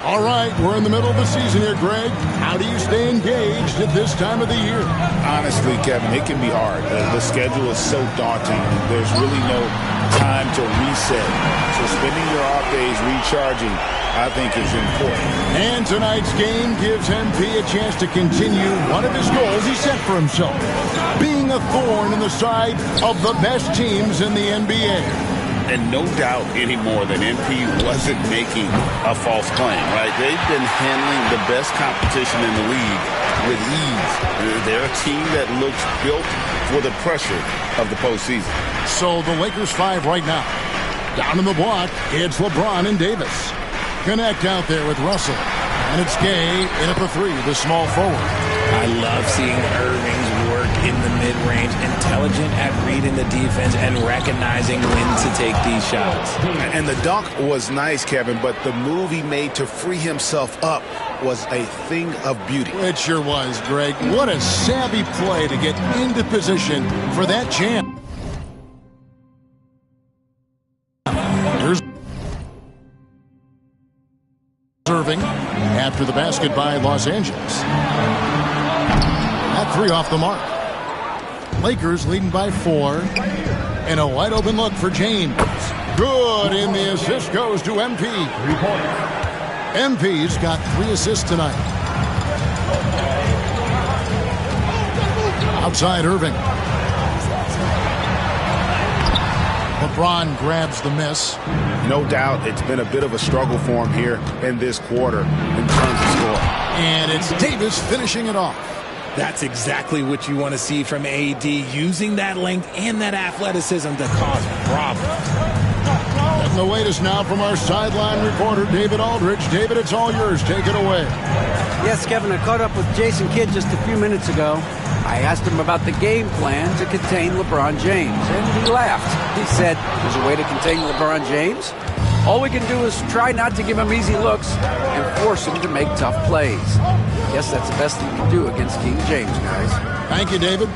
All right, we're in the middle of the season here, Greg. How do you stay engaged at this time of the year? Honestly, Kevin, it can be hard. The schedule is so daunting. There's really no time to reset. So spending your off days recharging, I think, is important. And tonight's game gives MP a chance to continue one of his goals he set for himself, being a thorn in the side of the best teams in the NBA. And no doubt anymore that MP wasn't making a false claim, right? They've been handling the best competition in the league with ease. They're a team that looks built for the pressure of the postseason. So the Lakers 5 right now. Down in the block, it's LeBron and Davis. Connect out there with Russell. And it's Gay in at the 3, the small forward. I love seeing Irving's work in the mid-range, intelligent at reading the defense and recognizing when to take these shots. And the dunk was nice, Kevin, but the move he made to free himself up was a thing of beauty. It sure was, Greg. What a savvy play to get into position for that jam. Here's Irving after the basket by Los Angeles. That 3 off the mark. Lakers leading by 4. And a wide open look for James. Good, and the assist goes to MP. MP's got 3 assists tonight. Outside Irving. LeBron grabs the miss. No doubt it's been a bit of a struggle for him here in this quarter in terms of score. And it's Davis finishing it off. That's exactly what you want to see from AD, using that length and that athleticism to cause problems. And the latest now from our sideline reporter, David Aldridge. David, it's all yours. Take it away. Yes, Kevin, I caught up with Jason Kidd just a few minutes ago. I asked him about the game plan to contain LeBron James, and he laughed. He said, there's a way to contain LeBron James. All we can do is try not to give him easy looks and force him to make tough plays. Yes, that's the best thing you can do against King James, guys. Thank you, David.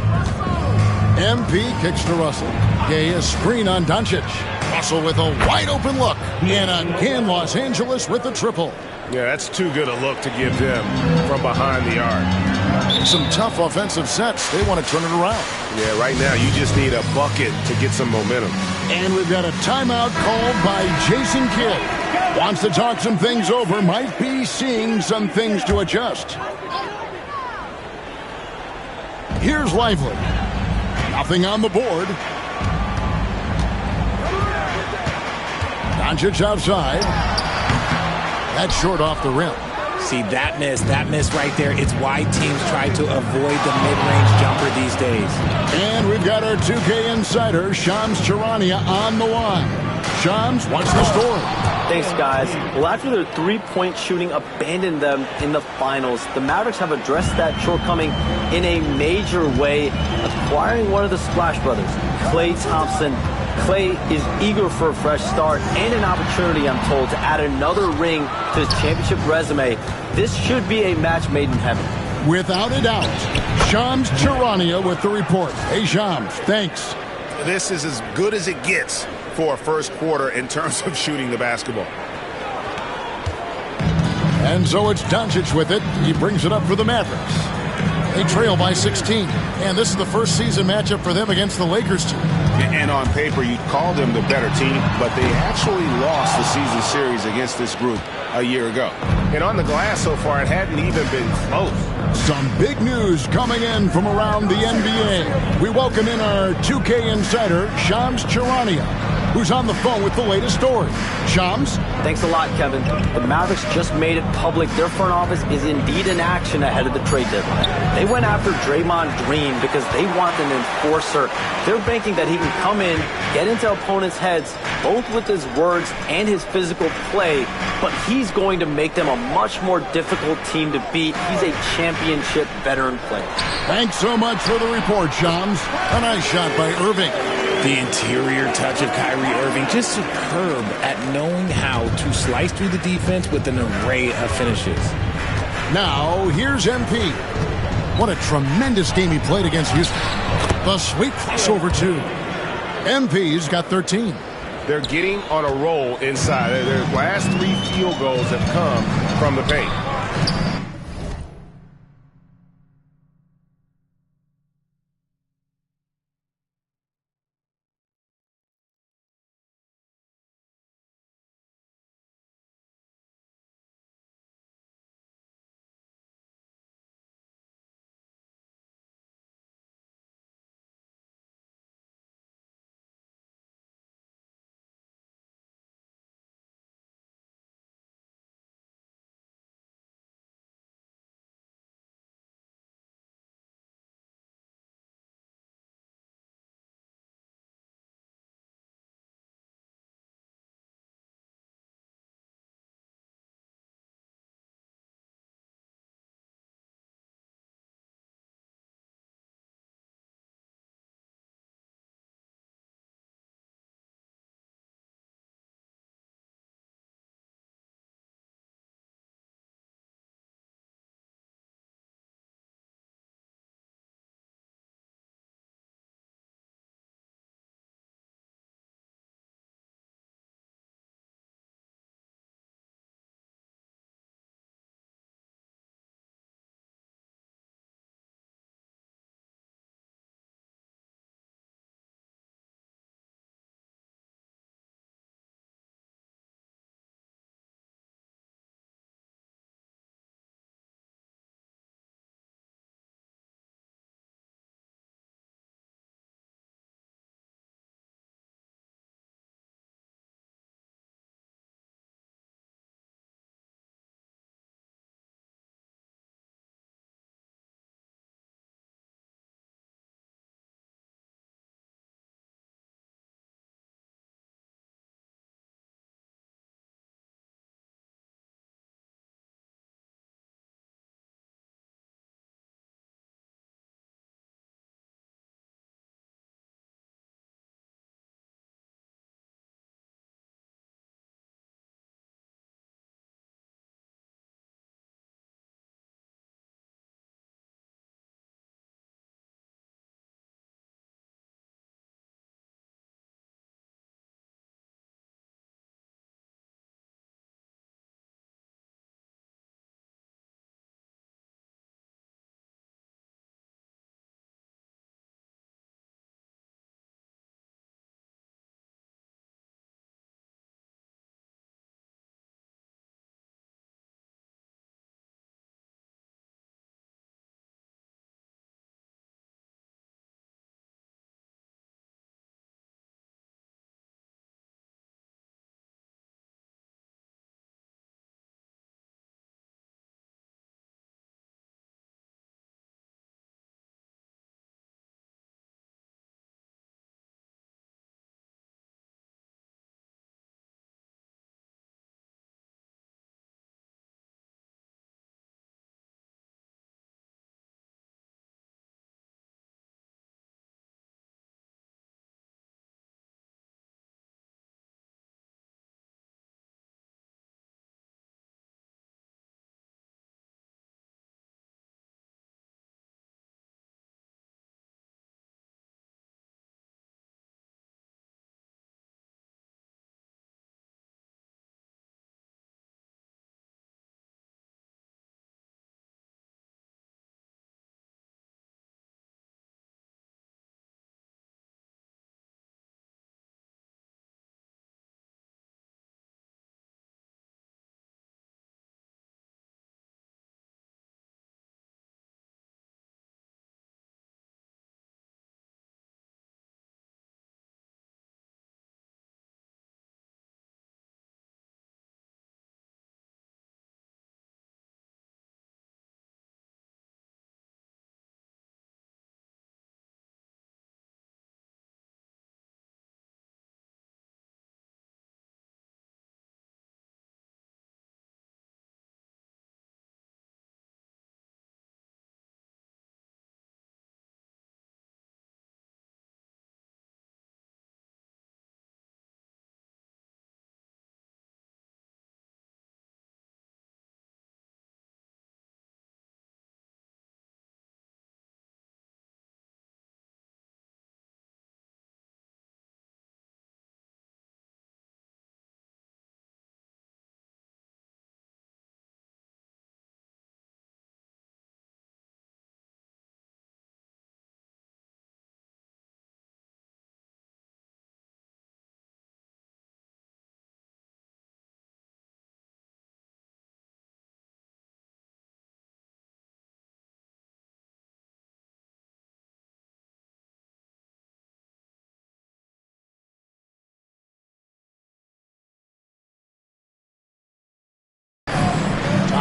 MP kicks to Russell. Gay a screen on Doncic. Russell with a wide open look. And again, Los Angeles with the triple. Yeah, that's too good a look to give them from behind the arc. Some tough offensive sets. They want to turn it around. Yeah, right now you just need a bucket to get some momentum. And we've got a timeout called by Jason Kidd. Wants to talk some things over. Might be seeing some things to adjust. Here's Lively. Nothing on the board. Doncic outside. That's short off the rim. See, that miss right there, it's why teams try to avoid the mid-range jumper these days. And we've got our 2K insider, Shams Charania, on the line. Shams, what's the story? Thanks, guys. Well, after their three-point shooting abandoned them in the finals, the Mavericks have addressed that shortcoming in a major way, acquiring one of the Splash Brothers, Klay Thompson. Klay is eager for a fresh start and an opportunity, I'm told, to add another ring to his championship resume. This should be a match made in heaven. Without a doubt. Shams Charania with the report. Hey, Shams, thanks. This is as good as it gets for a first quarter in terms of shooting the basketball. And so it's Doncic with it. He brings it up for the Mavericks. They trail by 16. And this is the first season matchup for them against the Lakers team. And on paper, you'd call them the better team, but they actually lost the season series against this group a year ago. And on the glass so far, it hadn't even been close. Some big news coming in from around the NBA. We welcome in our 2K insider, Shams Charania, who's on the phone with the latest story. Shams? Thanks a lot, Kevin. The Mavericks just made it public. Their front office is indeed in action ahead of the trade deadline. They went after Draymond Green because they want an enforcer. They're banking that he can come in, get into opponents' heads, both with his words and his physical play, but he's going to make them a much more difficult team to beat. He's a championship veteran player. Thanks so much for the report, Shams. A nice shot by Irving. The interior touch of Kyrie Irving, just superb at knowing how to slice through the defense with an array of finishes. Now, here's MP. What a tremendous game he played against Houston. The sweet crossover, too. MP's got 13. they're getting on a roll inside. Their last 3 field goals have come from the paint.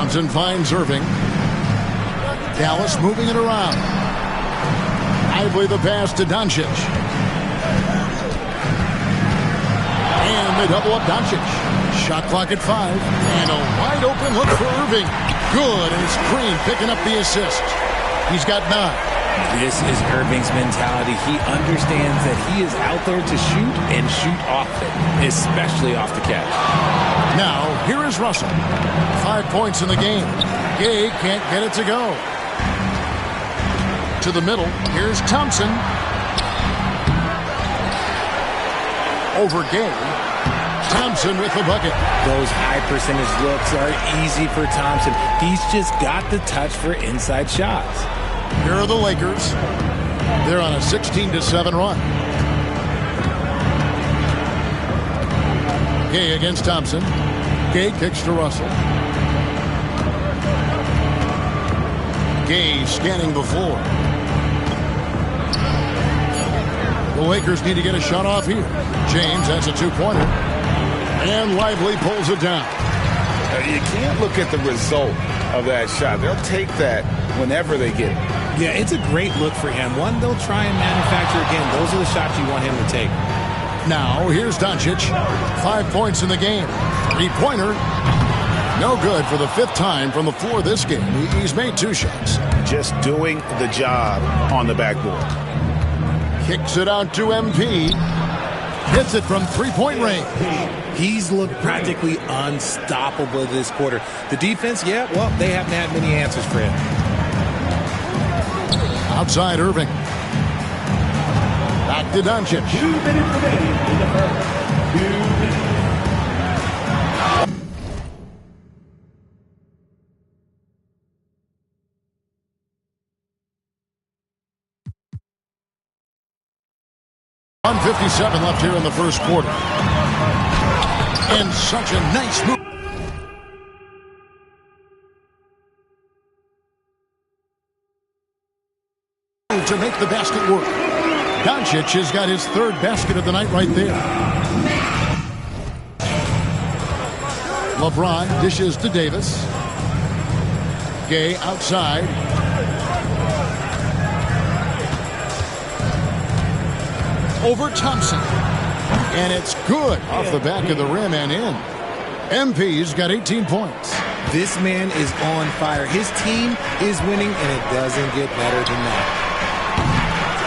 Thompson finds Irving. Dallas moving it around. Lively the pass to Doncic. And they double up Doncic. Shot clock at 5. And a wide open look for Irving. Good, and it's Green picking up the assist. He's got 9. This is Irving's mentality. He understands that he is out there to shoot and shoot often, especially off the catch. Now, here is Russell. 5 points in the game. Gay can't get it to go. To the middle. Here's Thompson. Over Gay. Thompson with the bucket. Those high percentage looks are easy for Thompson. He's just got the touch for inside shots. Here are the Lakers. They're on a 16-7 run. Gay against Thompson. Gay kicks to Russell. Gay scanning the floor. The Lakers need to get a shot off here. James has a 2-pointer. And Lively pulls it down. You can't look at the result of that shot. They'll take that whenever they get it. Yeah, it's a great look for him. One they'll try and manufacture again. Those are the shots you want him to take. Now, here's Doncic. 5 points in the game. 3-pointer. No good for the 5th time from the floor this game. He's made 2 shots. Just doing the job on the backboard. Kicks it out to MP. Hits it from 3-point range. He's looked practically unstoppable this quarter. The defense, yeah, well, they haven't had many answers for him. Outside Irving. Back to Doncic. 2 minutes remaining in the first. 2 minutes. .157 left here in the first quarter. And such a nice move. To make the basket work. Doncic has got his 3rd basket of the night right there. LeBron dishes to Davis. Gay outside. Over Thompson. And it's good off the back of the rim and in. MP's got 18 points. This man is on fire. His team is winning, and it doesn't get better than that.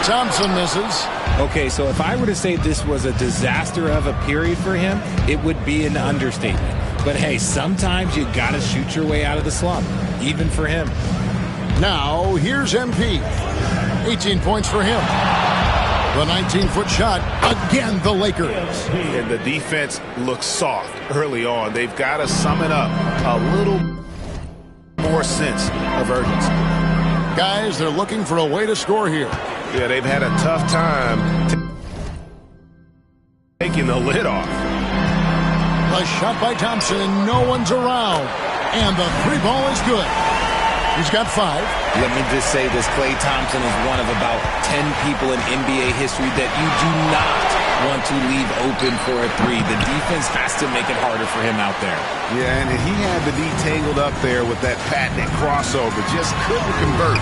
Thompson misses. Okay, so if I were to say this was a disaster of a period for him, it would be an understatement. But hey, sometimes you got to shoot your way out of the slump, even for him. Now, here's MP. 18 points for him. The 19-foot shot. Again, the Lakers. And the defense looks soft early on. They've got to sum it up a little more sense of urgency. Guys, they're looking for a way to score here. Yeah, they've had a tough time taking the lid off. A shot by Thompson, and no one's around. And the 3 ball is good. He's got 5. Let me just say this. Klay Thompson is one of about 10 people in NBA history that you do not want to leave open for a 3. The defense has to make it harder for him out there. Yeah, and he had to be tangled up there with that patented crossover. Just couldn't convert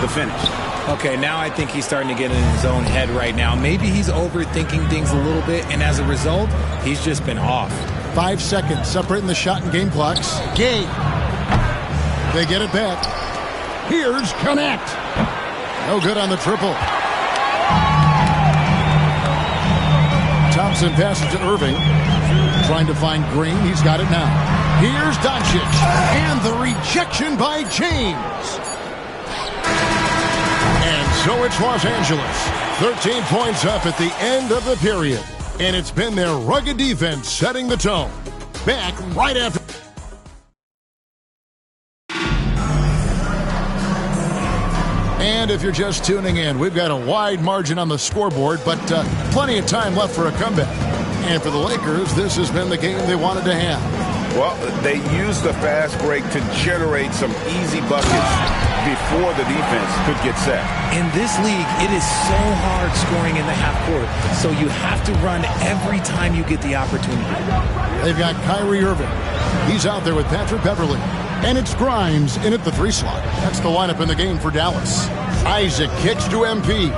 the finish. Okay, now I think he's starting to get in his own head right now. Maybe he's overthinking things a little bit, and as a result, he's just been off. 5 seconds separating the shot and game clocks. Gay. They get it back. Here's Connect. No good on the triple. Thompson passes to Irving. Trying to find Green. He's got it now. Here's Doncic. And the rejection by James. And so it's Los Angeles. 13 points up at the end of the period. And it's been their rugged defense setting the tone. Back right after. And if you're just tuning in, we've got a wide margin on the scoreboard, but plenty of time left for a comeback. And for the Lakers, this has been the game they wanted to have. Well, they used the fast break to generate some easy buckets before the defense could get set. In this league, it is so hard scoring in the half court, so you have to run every time you get the opportunity. They've got Kyrie Irving. He's out there with Patrick Beverly. And it's Grimes in at the 3 slot. That's the lineup in the game for Dallas. Isaac kicks to MP.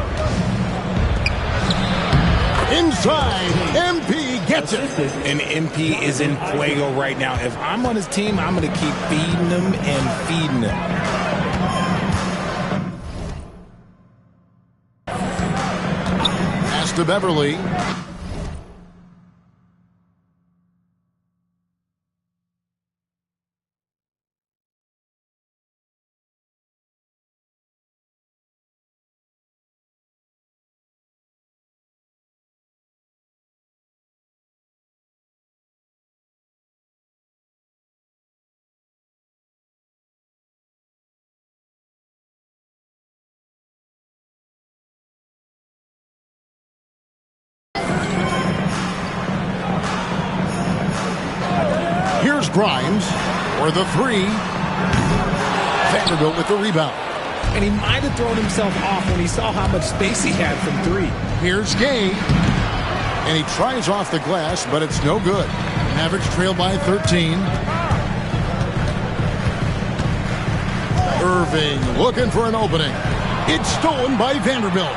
Inside, MP gets it. And MP is in fuego right now. If I'm on his team, I'm going to keep feeding him and feeding him. Pass to Beverly. Here's Grimes for the 3. Vanderbilt with the rebound. And he might have thrown himself off when he saw how much space he had from 3. Here's Gay. And he tries off the glass, but it's no good. Mavericks trail by 13. Irving looking for an opening. It's stolen by Vanderbilt.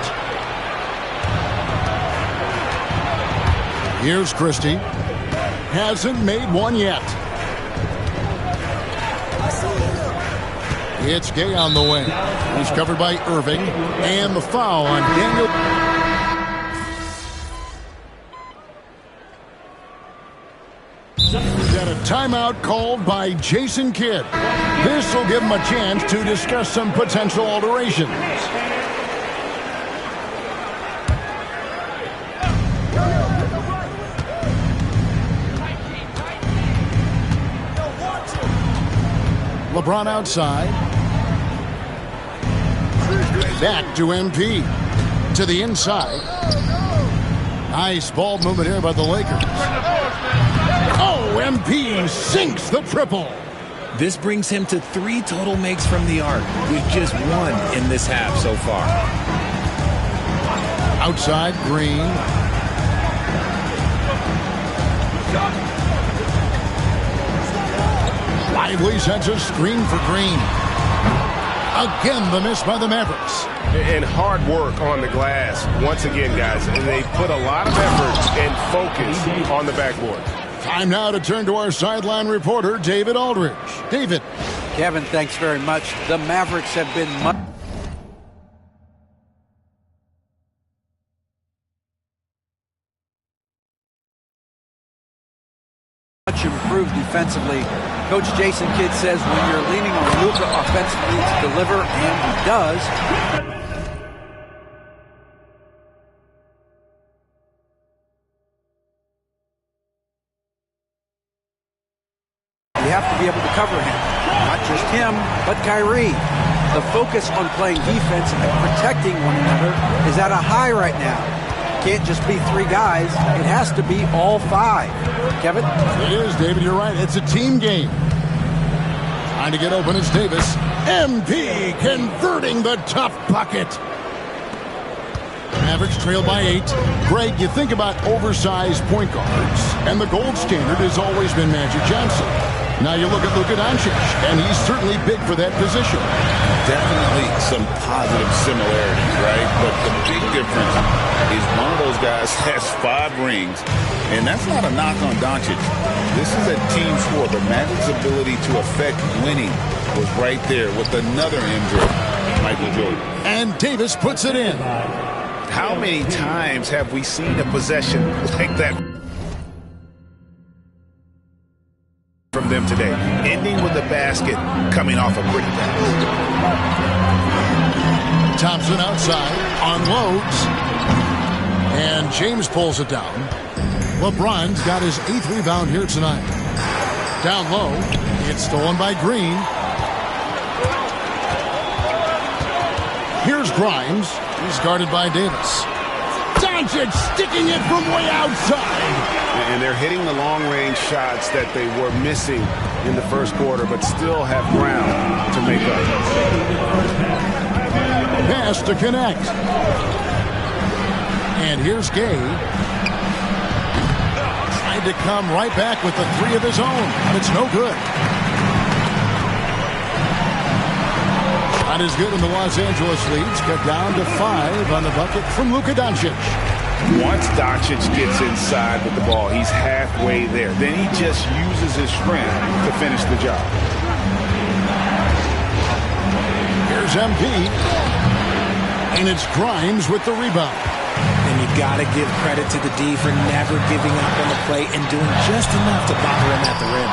Here's Christie. Hasn't made one yet. It's Gay on the wing. He's covered by Irving. And the foul on Daniel. Got a timeout called by Jason Kidd. This will give him a chance to discuss some potential alterations. LeBron outside. Back to MP. To the inside. Nice ball movement here by the Lakers. Oh, MP sinks the triple. This brings him to 3 total makes from the arc, with just 1 in this half so far. Outside, Green. Lively sets a screen for Green. Again, the miss by the Mavericks. And hard work on the glass once again, guys. And they put a lot of effort and focus on the backboard. Time now to turn to our sideline reporter, David Aldridge. David. Kevin, thanks very much. The Mavericks have been much improved defensively. Coach Jason Kidd says when you're leaning on Luka offensively to deliver, and he does, you have to be able to cover him. Not just him, but Kyrie. The focus on playing defense and protecting one another is at a high right now. Can't just be 3 guys. It has to be all 5. Kevin? It is, David. You're right. It's a team game. Trying to get open is Davis. MP converting the tough bucket. Mavericks trail by 8. Greg, you think about oversized point guards, and the gold standard has always been Magic Johnson. Now you look at Luka Doncic, and he's certainly big for that position. Definitely some positive similarities, right? But the big difference is one of those guys has 5 rings, and that's not a knock on Doncic. This is a team sport. The Magic's ability to affect winning was right there with another injured Michael Jordan. And Davis puts it in. How many times have we seen a possession like that from them today, ending with a basket coming off a pretty pass? Thompson outside, unloads, and James pulls it down. LeBron's got his 8th rebound here tonight. Down low, it's stolen by Green. Here's Grimes. He's guarded by Davis. Doncic sticking it from way outside. And they're hitting the long-range shots that they were missing in the first quarter, but still have ground to make up. Pass to connect. And here's Gay. Tried to come right back with the 3 of his own, but it's no good. Not as good in the Los Angeles leads. Cut down to 5 on the bucket from Luka Doncic. Once Doncic gets inside with the ball, he's halfway there. Then he just uses his strength to finish the job. Here's MP. And it's Grimes with the rebound. And you got to give credit to the D for never giving up on the play and doing just enough to bother him at the rim.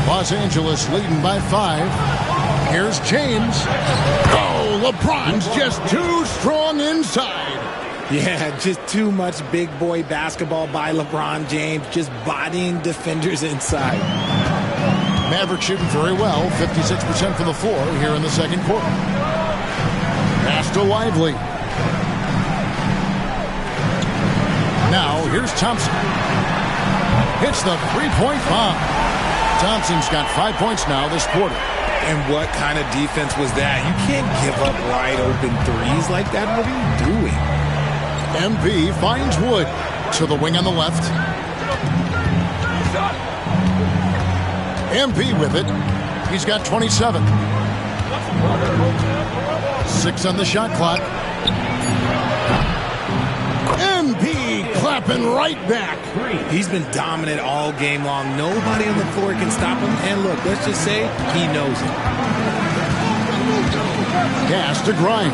Los Angeles leading by 5. Here's James. Oh, LeBron's just too strong inside. Yeah, just too much big boy basketball by LeBron James, just bodying defenders inside. Mavericks shooting very well, 56% from the floor here in the second quarter. Pass to Lively. Now, here's Thompson. Hits the three-point bomb. Thompson's got 5 points now this quarter. And what kind of defense was that? You can't give up wide open threes like that. What are you doing? MP finds Wood to the wing on the left. MP with it. He's got 27. 6 on the shot clock. MP clapping right back. He's been dominant all game long. Nobody on the floor can stop him. And look, let's just say he knows it. Pass to Grimes.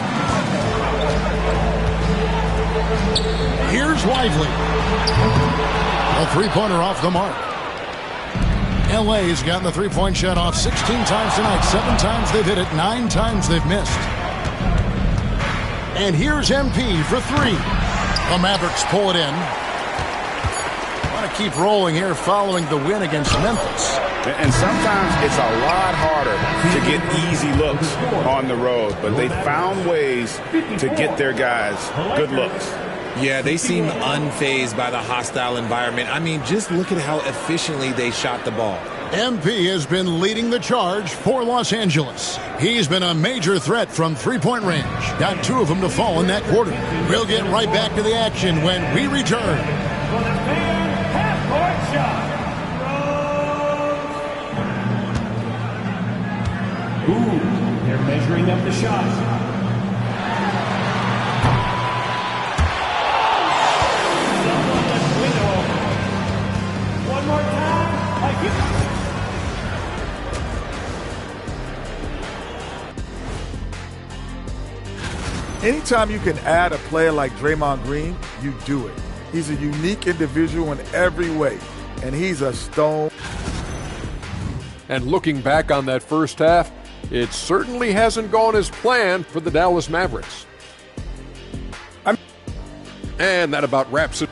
Here's Lively. A three-pointer off the mark. LA's gotten the three-point shot off 16 times tonight. 7 times they've hit it. 9 times they've missed. And here's MP for 3. The Mavericks pull it in. Want to keep rolling here following the win against Memphis. And sometimes it's a lot harder to get easy looks on the road, but they found ways to get their guys good looks. Yeah, they seem unfazed by the hostile environment. I mean, just look at how efficiently they shot the ball. MP has been leading the charge for Los Angeles. He's been a major threat from three-point range. Got 2 of them to fall in that quarter. We'll get right back to the action when we return. Half-court shot. Ooh, they're measuring up the shots. Anytime you can add a player like Draymond Green, you do it. He's a unique individual in every way, and he's a stone. And looking back on that first half, it certainly hasn't gone as planned for the Dallas Mavericks. And that about wraps it.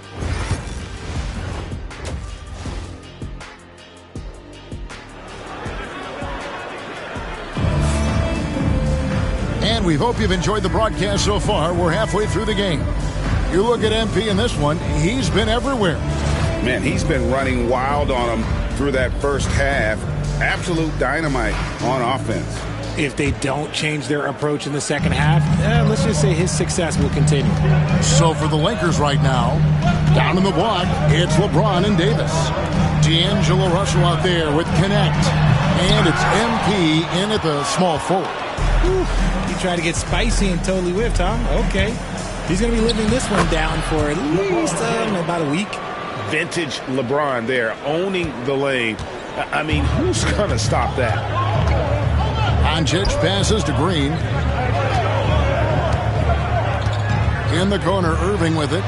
And we hope you've enjoyed the broadcast so far. We're halfway through the game. You look at MP in this one, he's been everywhere. Man, he's been running wild on them through that first half. Absolute dynamite on offense. If they don't change their approach in the second half, let's just say his success will continue. So for the Lakers right now, down in the block, it's LeBron and Davis. D'Angelo Russell out there with Connect. And it's MP in at the small forward. Whew. He tried to get spicy and totally whiffed, huh? Okay. He's going to be living this one down for at least about a week. Vintage LeBron there, owning the lane. I mean, who's going to stop that? Doncic passes to Green. In the corner, Irving with it.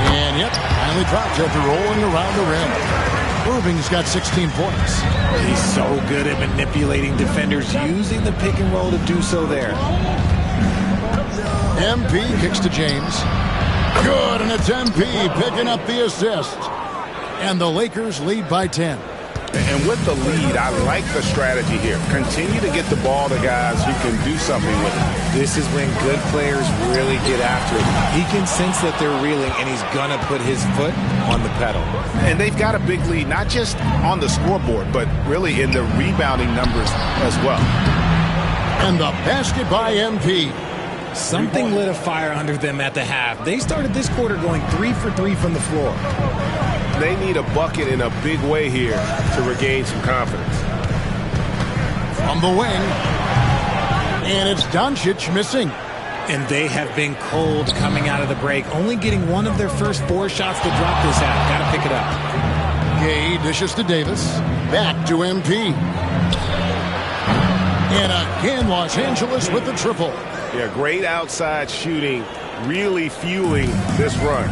And yep, finally drops after rolling around the rim. Irving's got 16 points. He's so good at manipulating defenders, using the pick and roll to do so there. MP kicks to James. Good, and it's MP picking up the assist. And the Lakers lead by 10. And with the lead, I like the strategy here. Continue to get the ball to guys who can do something with it. This is when good players really get after it. He can sense that they're reeling, and he's going to put his foot on the pedal. And they've got a big lead, not just on the scoreboard, but really in the rebounding numbers as well. And the basket by MP. Something lit a fire under them at the half. They started this quarter going 3 for 3 from the floor. They need a bucket in a big way here to regain some confidence. From the wing. And it's Doncic missing. And they have been cold coming out of the break. Only getting one of their first 4 shots to drop this out. Got to pick it up. Gay dishes to Davis. Back to MP. And again, Los Angeles with the triple. Yeah, great outside shooting, really fueling this run.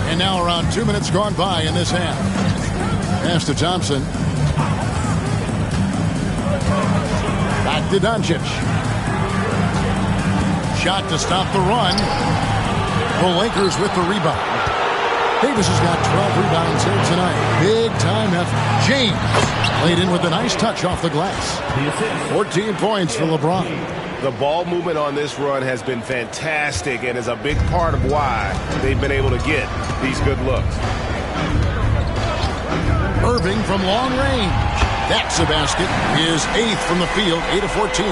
And now around 2 minutes gone by in this half. Pass to Thompson. Back to Doncic. Shot to stop the run. The Lakers with the rebound. Davis has got 12 rebounds here tonight. Big time effort. James laid in with a nice touch off the glass. 14 points for LeBron. The ball movement on this run has been fantastic and is a big part of why they've been able to get these good looks. Irving from long range. That's a basket. His 8th from the field, 8 of 14.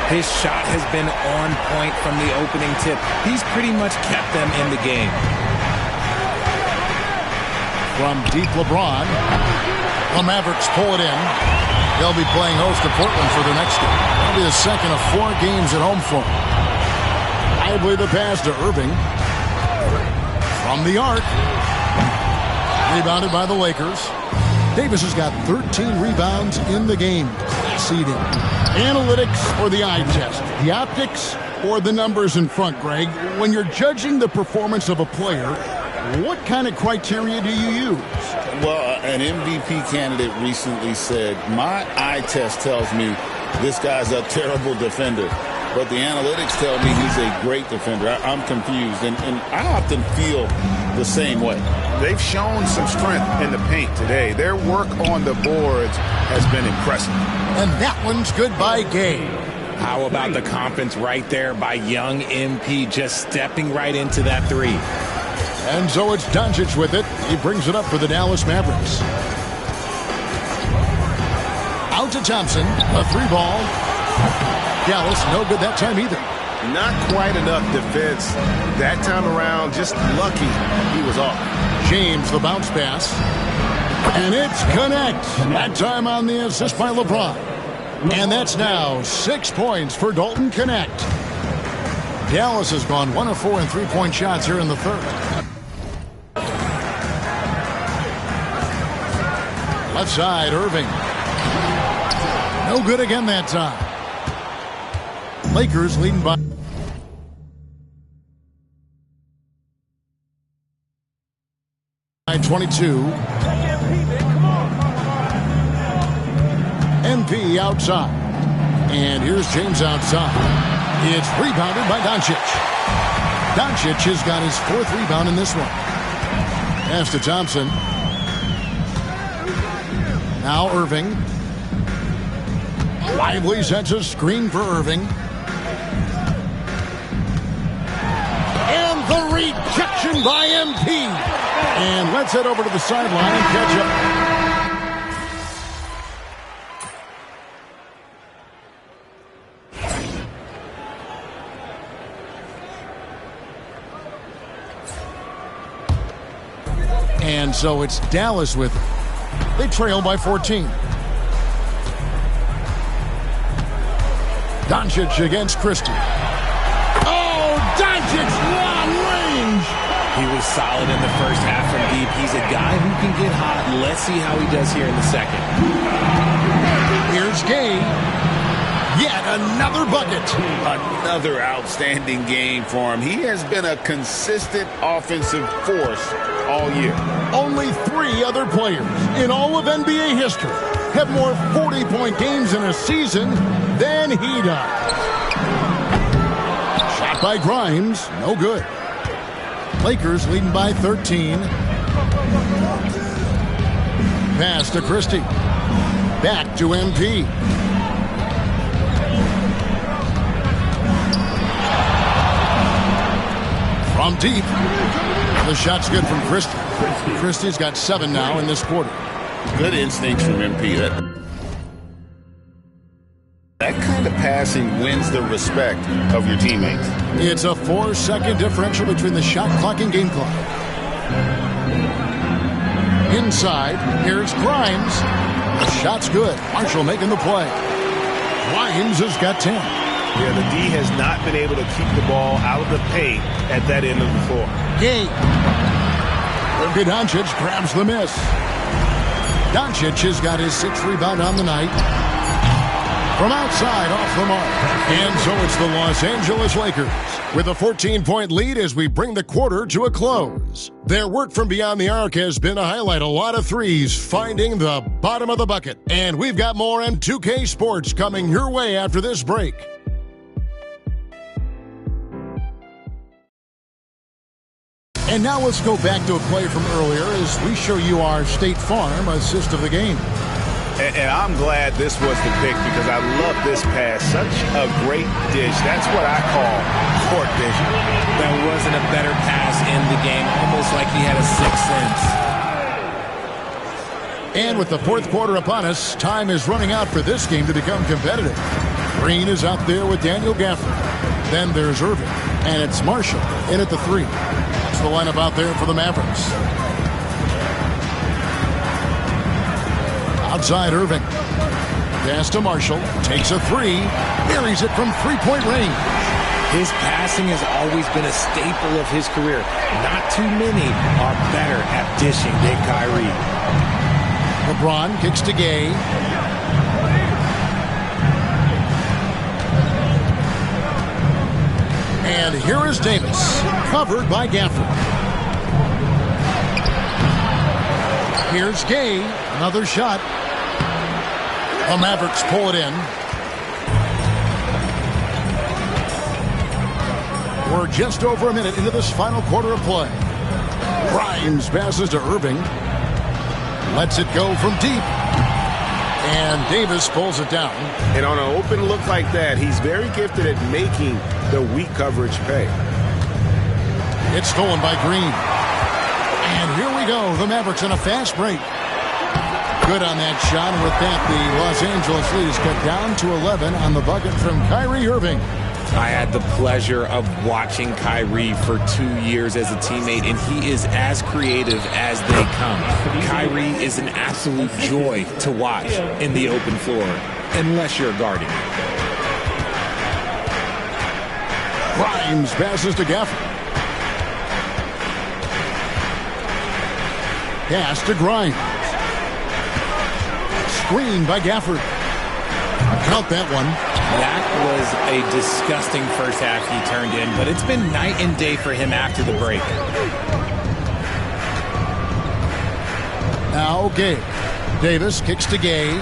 His shot has been on point from the opening tip. He's pretty much kept them in the game. From deep LeBron, the Mavericks pull it in. They'll be playing host to Portland for their next game. That'll be the second of 4 games at home for them. Lively the pass to Irving. From the arc. Rebounded by the Lakers. Davis has got 13 rebounds in the game. Class eating. Analytics or the eye test? The optics or the numbers in front, Greg? When you're judging the performance of a player, what kind of criteria do you use? Well, an MVP candidate recently said, my eye test tells me this guy's a terrible defender, but the analytics tell me he's a great defender. I'm confused, and I often feel the same way. They've shown some strength in the paint today. Their work on the boards has been impressive. And that one's good by Gay. How about the confidence right there by young MP just stepping right into that 3? And so it's Doncic with it. He brings it up for the Dallas Mavericks. Out to Thompson. A 3-ball. Dallas no good that time either. Not quite enough defense that time around. Just lucky he was off. James the bounce pass. And it's connect. That time on the assist by LeBron. And that's now 6 points for Dalton Connect. Dallas has gone 1 of 4 in 3-point shots here in the third. Left side, Irving. No good again that time. Lakers leading by 22. MP outside. And here's James outside. It's rebounded by Doncic. Doncic has got his 4th rebound in this one. Pass to Thompson. Now Irving. Lively sets a screen for Irving. And the rejection by MP. And let's head over to the sideline and catch up. And so it's Dallas with it. They trail by 14. Doncic against Christie. Oh, Doncic long range. He was solid in the first half from deep. He's a guy who can get hot. Let's see how he does here in the second. Here's Gay. Yet another bucket. Another outstanding game for him. He has been a consistent offensive force all year. Only 3 other players in all of NBA history have more 40-point games in a season than he does. Shot by Grimes, no good. Lakers leading by 13. Pass to Christie. Back to MP. From deep. The shot's good from Christie. Christie's got 7 now in this quarter. Good instincts from MP. That kind of passing wins the respect of your teammates. It's a 4-second differential between the shot clock and game clock. Inside, here's Grimes. The shot's good. Marshall making the play. Grimes has got 10. Yeah, the D has not been able to keep the ball out of the paint at that end of the floor. Gay. Doncic grabs the miss. Doncic has got his 6th rebound on the night. From outside, off the mark. And so it's the Los Angeles Lakers with a 14-point lead as we bring the quarter to a close. Their work from beyond the arc has been to highlight a lot of threes, finding the bottom of the bucket. And we've got more M2K Sports coming your way after this break. And now let's go back to a play from earlier as we show you our State Farm assist of the game. And I'm glad this was the pick because I love this pass. Such a great dish. That's what I call court vision. There wasn't a better pass in the game, almost like he had a sixth sense. And with the fourth quarter upon us, time is running out for this game to become competitive. Green is out there with Daniel Gafford. Then there's Irving, and it's Marshall in at the 3. That's the lineup out there for the Mavericks. Outside Irving. Pass to Marshall. Takes a 3. Buries it from 3-point range. His passing has always been a staple of his career. Not too many are better at dishing than Kyrie. LeBron kicks to Gay. And here is Davis. Covered by Gafford. Here's Gay. Another shot. The Mavericks pull it in. We're just over a minute into this final quarter of play. Grimes passes to Irving. Lets it go from deep. And Davis pulls it down. And on an open look like that, he's very gifted at making the weak coverage pay. It's stolen by Green. And here we go. The Mavericks in a fast break. Good on that shot. And with that, the Los Angeles lead is cut down to 11 on the bucket from Kyrie Irving. I had the pleasure of watching Kyrie for 2 years as a teammate, and he is as creative as they come. Kyrie is an absolute joy to watch in the open floor, unless you're guarding. Grimes passes to Gafford. Pass to Grimes. Screen by Gafford. Count that one. That was a disgusting first half he turned in, but it's been night and day for him after the break. Now Gay. Davis kicks to Gay.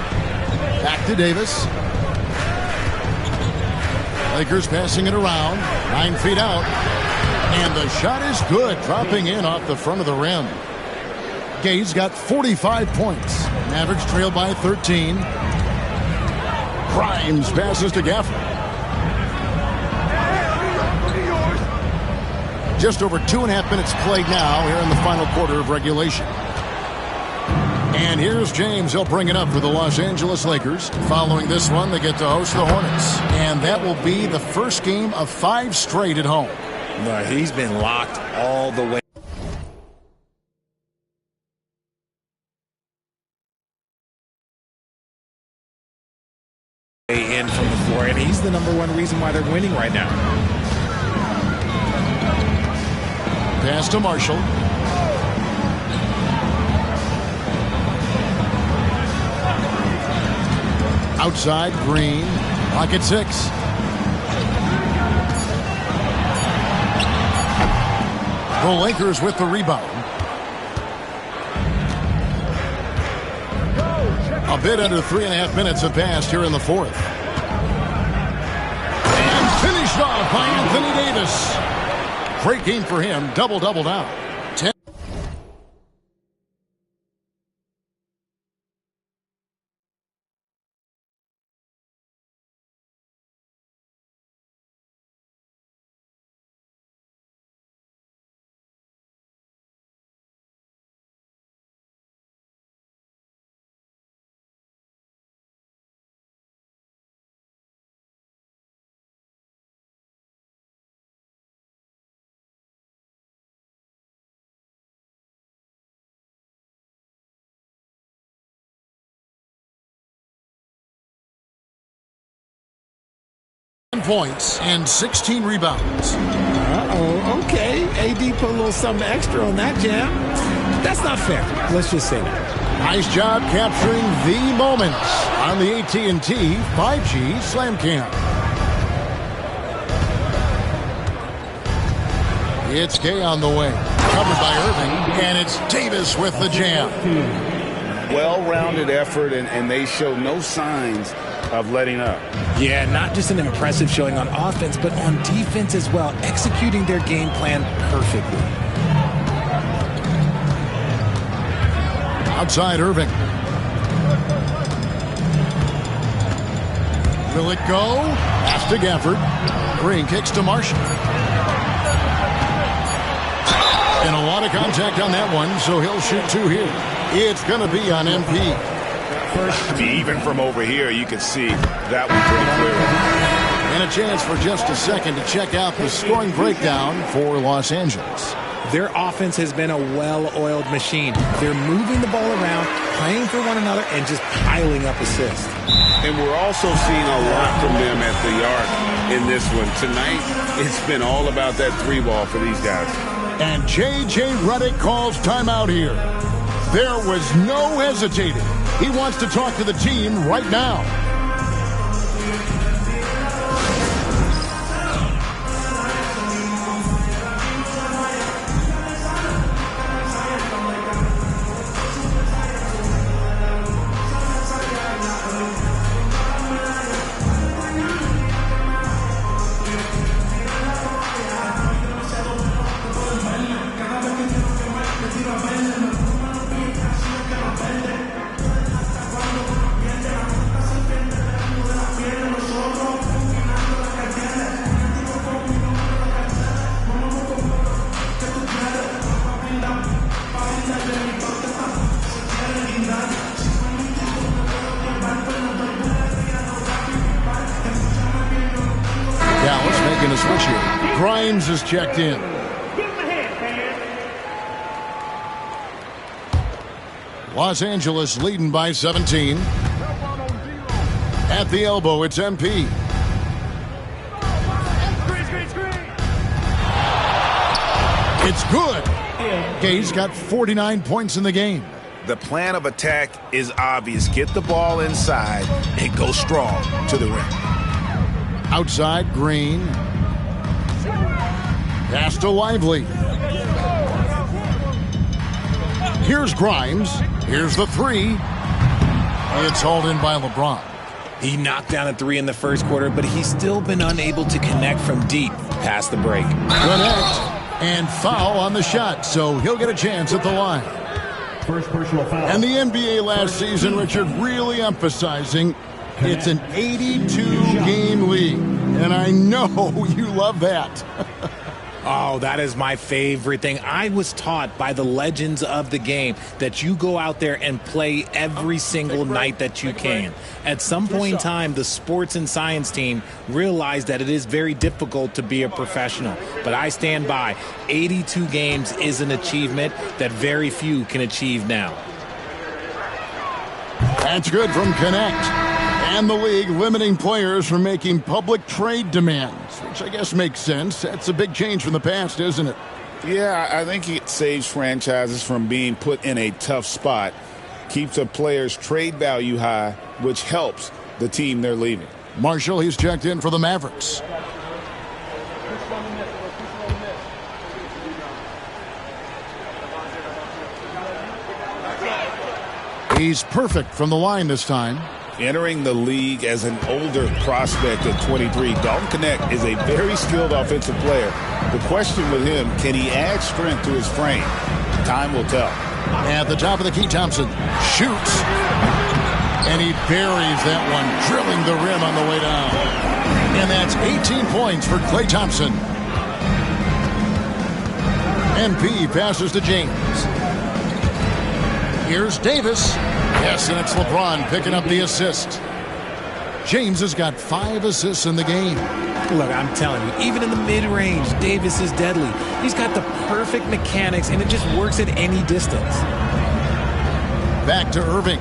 Back to Davis. Lakers passing it around. 9 feet out. And the shot is good, dropping in off the front of the rim. Gay's got 45 points. Mavericks trail by 13. Grimes passes to Gafford. Just over 2.5 minutes played now here in the final quarter of regulation. And here's James. He'll bring it up for the Los Angeles Lakers. Following this one, they get to host the Hornets. And that will be the first game of 5 straight at home. No, he's been locked all the way in from the floor, and he's the #1 reason why they're winning right now. Pass to Marshall. Outside, Green. Pocket 6. The Lakers with the rebound. A bit under 3.5 minutes have passed here in the fourth. And finished off by Anthony Davis. Great game for him. Double-double now. points and 16 rebounds. Okay. AD put a little something extra on that jam. That's not fair. Let's just say that. Nice job capturing the moments on the AT&T 5G Slam Cam. It's Gay on the way. Covered by Irving, and it's Davis with the jam. Well-rounded effort, and they show no signs of letting up. Yeah, not just an impressive showing on offense, but on defense as well, executing their game plan perfectly. Outside Irving. Will it go? Pass to Gafford. Green kicks to Marshall. And a lot of contact on that one, so he'll shoot 2 here. It's going to be on MP. Even from over here, you can see that one pretty clearly. And a chance for just a second to check out the scoring breakdown for Los Angeles. Their offense has been a well-oiled machine. They're moving the ball around, playing for one another, and just piling up assists. And we're also seeing a lot from them at the arc in this one. Tonight, it's been all about that 3-ball for these guys. And J.J. Redick calls timeout here. There was no hesitating. He wants to talk to the team right now. Making a switch here. Grimes is checked in. Los Angeles leading by 17. At the elbow, it's MP. It's good. Gay's got 49 points in the game. The plan of attack is obvious. Get the ball inside and go strong to the rim. Outside, Green. Pass to Lively. Here's Grimes. Here's the 3. It's hauled in by LeBron. He knocked down a 3 in the first quarter, but he's still been unable to connect from deep past the break. Connect and foul on the shot, so he'll get a chance at the line. First personal foul. And the NBA last season, Richard, really emphasizing it's an 82-game league. And I know you love that. Oh, that is my favorite thing. I was taught by the legends of the game that you go out there and play every single night that you can. At some point in time, the sports and science team realized that it is very difficult to be a professional. But I stand by. 82 games is an achievement that very few can achieve now. That's good from Connect. And the league limiting players from making public trade demands, which I guess makes sense. That's a big change from the past, isn't it? Yeah, I think it saves franchises from being put in a tough spot, keeps a player's trade value high, which helps the team they're leaving. Marshall, he's checked in for the Mavericks. He's perfect from the line this time. Entering the league as an older prospect at 23, Dalton Connect is a very skilled offensive player. The question with him, can he add strength to his frame? Time will tell. At the top of the key, Thompson shoots. And he buries that one, drilling the rim on the way down. And that's 18 points for Klay Thompson. MP passes to James. Here's Davis. Yes, and it's LeBron picking up the assist. James has got 5 assists in the game. Look, I'm telling you, even in the mid-range, Davis is deadly. He's got the perfect mechanics, and it just works at any distance. Back to Irving.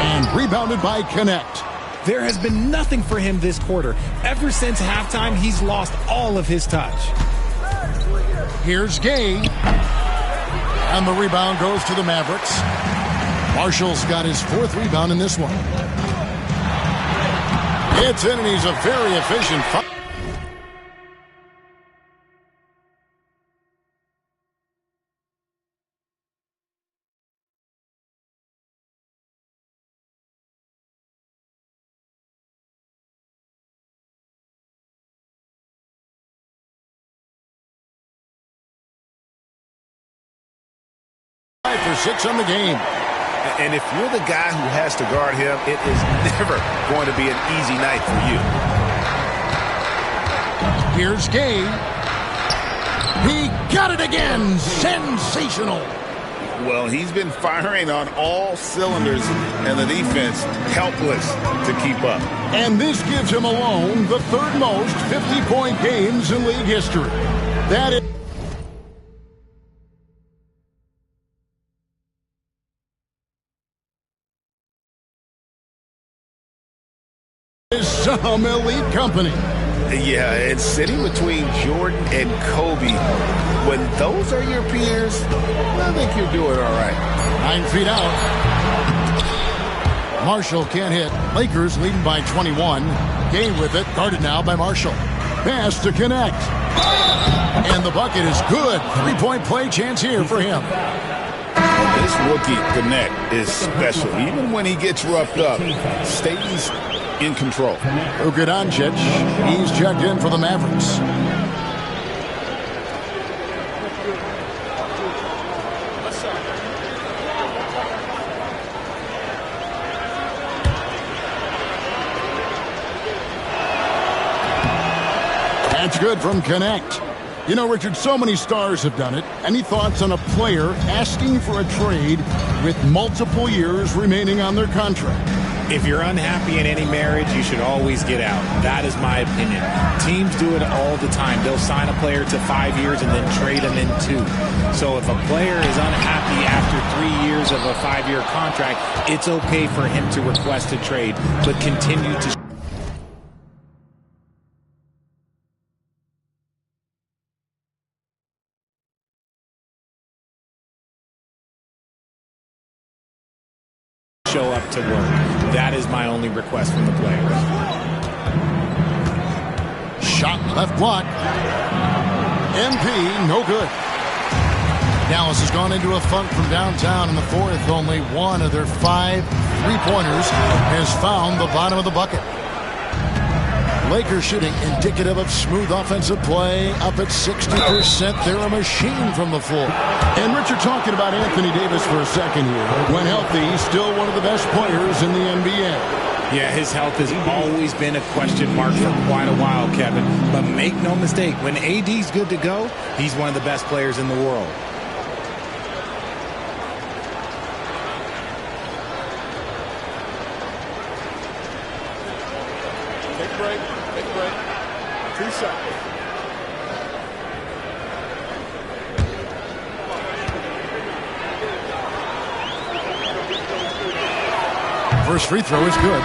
And rebounded by Connect. There has been nothing for him this quarter. Ever since halftime, he's lost all of his touch. Here's Gay. And the rebound goes to the Mavericks. Marshall's got his 4th rebound in this one. It's in, and he's a very efficient foul. For 6 on the game. And if you're the guy who has to guard him, it is never going to be an easy night for you. Here's Gay. He got it again. Sensational. Well, he's been firing on all cylinders, and the defense helpless to keep up. And this gives him alone the 3rd most 50-point games in league history. That is some elite company. Yeah, and sitting between Jordan and Kobe, when those are your peers, I think you're doing all right. 9 feet out. Marshall can't hit. Lakers leading by 21. Gay with it, guarded now by Marshall. Pass to Connect. And the bucket is good. 3-point play chance here for him. This rookie Connect is special. Even when he gets roughed up, stays in control. Luka Doncic, he's checked in for the Mavericks. That's good from Connect. You know, Richard, so many stars have done it. Any thoughts on a player asking for a trade with multiple years remaining on their contract? If you're unhappy in any marriage, you should always get out. That is my opinion. Teams do it all the time. They'll sign a player to 5 years and then trade him in 2. So if a player is unhappy after 3 years of a 5-year contract, it's okay for him to request a trade, but continue to show up to work. That is my only request from the players. Shot left block. MP, no good. Dallas has gone into a funk from downtown in the 4th. Only one of their 5 3-pointers has found the bottom of the bucket. Lakers shooting indicative of smooth offensive play, up at 60%. They're a machine from the floor. And Richard, talking about Anthony Davis for a second here. When healthy, he's still one of the best players in the NBA. Yeah, his health has always been a question mark for quite a while, Kevin. But make no mistake, when AD's good to go, he's one of the best players in the world. Take a break. Take a break. 2 seconds. First free throw is good.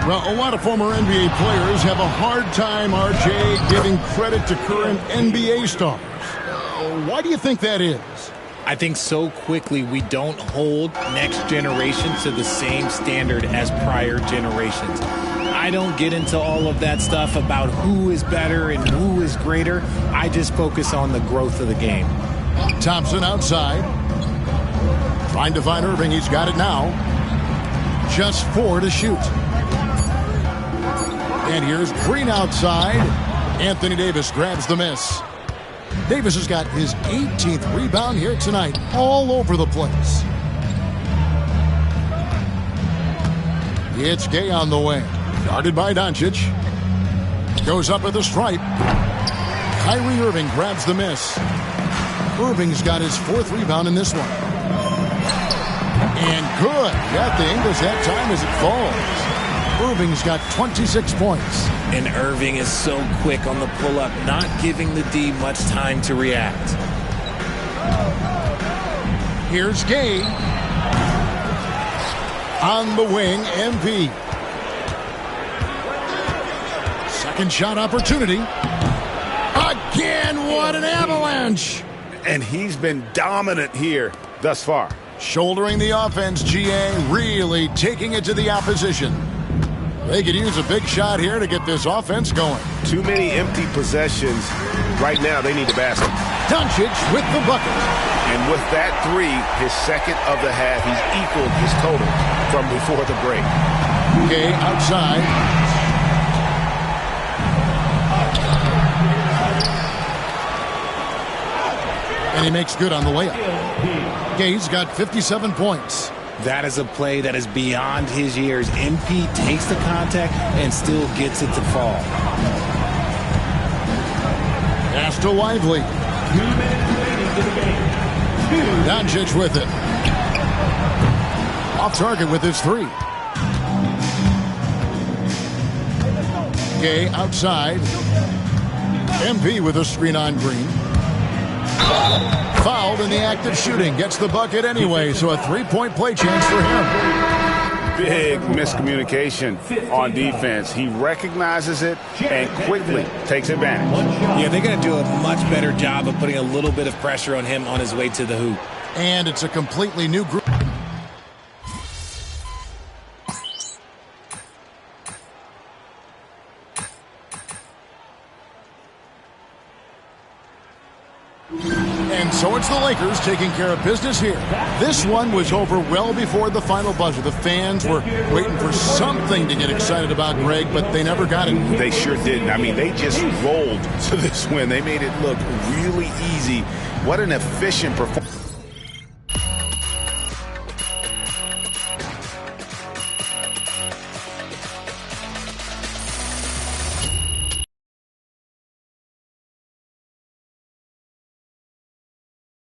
Well, a lot of former NBA players have a hard time, RJ, giving credit to current NBA stars. Why do you think that is? I think so quickly we don't hold next generation to the same standard as prior generations. I don't get into all of that stuff about who is better and who is greater. I just focus on the growth of the game. Thompson outside. Trying to find Irving. He's got it now. Just 4 to shoot. And here's Green outside. Anthony Davis grabs the miss. Davis has got his 18th rebound here tonight, all over the place. It's Gay on the way. Guarded by Doncic. Goes up at the stripe. Kyrie Irving grabs the miss. Irving's got his 4th rebound in this one. And good. Got the Ingles that time as it falls. Irving's got 26 points. And Irving is so quick on the pull-up, not giving the D much time to react. Here's Gay. On the wing, MP. Second shot opportunity. Again, what an avalanche. And he's been dominant here thus far. Shouldering the offense, GA really taking it to the opposition. They could use a big shot here to get this offense going. Too many empty possessions. Right now, they need a basket. Doncic with the bucket. And with that three, his second of the half, he's equaled his total from before the break. Gay outside. And he makes good on the layup. Gay's got 57 points. That is a play that is beyond his years. MP takes the contact and still gets it to fall. Pass to Lively. 2 minutes remaining to the game. Doncic with it. Off target with his three. Gay outside. MP with a screen on Green. Fouled in the act of shooting. Gets the bucket anyway, so a three-point play chance for him. Big miscommunication on defense. He recognizes it and quickly takes advantage. Yeah, they're going to do a much better job of putting a little bit of pressure on him on his way to the hoop. And it's a completely new group. And so it's the Lakers taking care of business here. This one was over well before the final buzzer. The fans were waiting for something to get excited about, Greg, but they never got it. They sure didn't. I mean, they just rolled to this win. They made it look really easy. What an efficient performance.